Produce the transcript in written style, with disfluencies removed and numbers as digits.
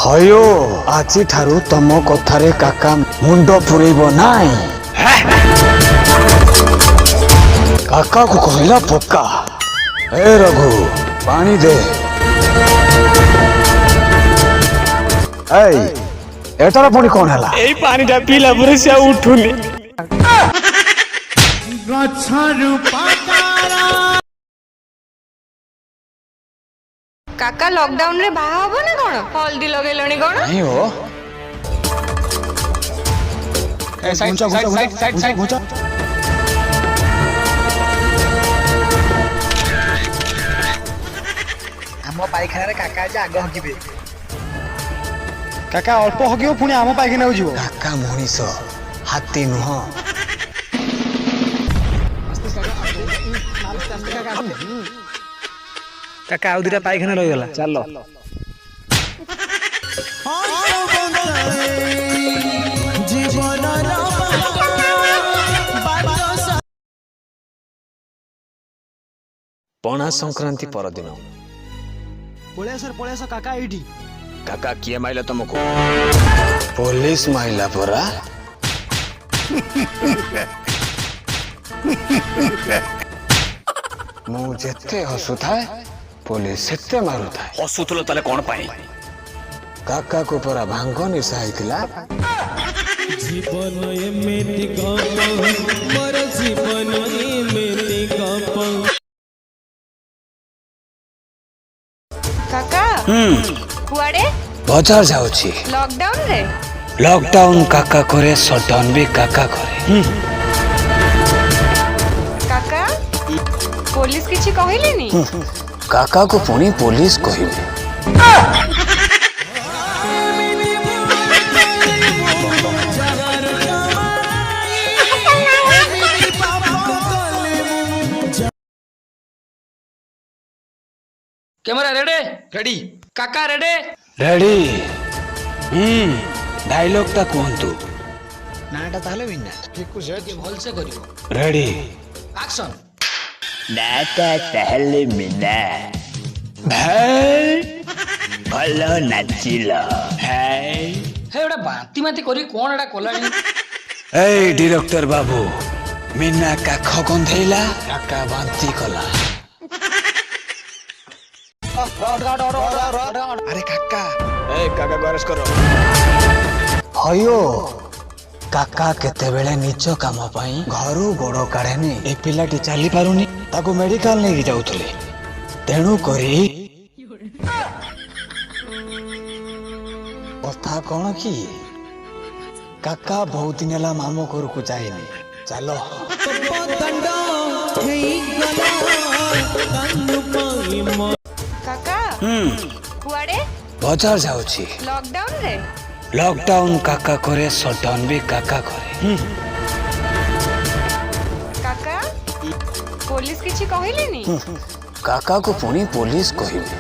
हयो आजी ठारू तम कथारे काका मुंड पुरेब नाई। काका को कहला पक्का। ए रघु पानी दे। एटार पुणी कौन है? एई पानी टा पीला परे से उठुनी। काका लॉकडाउन रे बाहा हबो ना कोन? हल्दी लगेलणी कोन? नहीं हो। साइड साइड आम पाइखाना रे काका जे आग हगिबे। काका अल्प हगियो पुणी आम पाइखाना जीवो। काका मनीष हाथी नुह। काका आउ दिटा पाइखाना रहि गला। चलो पणा संक्रांति परदिन पळेस काका एठी। काका किए माइला तुमको? पुलिस माइला परा। मु जेते हसु थाए पुलिस सेते मारू थाए। हसुथलो ताले कोन पाई? काका को परा भांग निशा आइतिला। जीवन एमेति गप मोर जीवन एमेति गप। काका कुआडे? बाजार जाउची। लॉकडाउन रे? लॉकडाउन काका करे, शटडाउन भी काका करे। काका पुलिस किछि कहिलेनी? काका को पुणी पुलिस कहिबे। Camera ready? रेडी। काका रेडी? रेडी। डायलॉग ता कहंतु। नाटा ताले विना ठीक से भल से करियो। रेडी। एक्शन। नाटा ताले मिना भाई भलो नाचिलो भाई। हे ओडा बांती माती करी कोन एडा कोलानी? ए डायरेक्टर बाबू मीना काख गंधेला काका बांती कला। अरे काका काका को अरेस्ट करो। हयो काका केतेबेले निज काम पाई घरू गोड़ काढ़ेनी। ए पिलाटी चली पारुनी, ताको मेडिकल नहीं जाउथले। तेणु करी कथा कौन कि काका बहुत दिन है मामू घर को जाइनी। चलो काका कुआडे? बाजार जाउची। लॉकडाउन रे? लॉकडाउन काका करे, शटडाउन भी काका करे। काका पुलिस किछि कहिलेनी? काका को पुणी पुलिस कहिबे।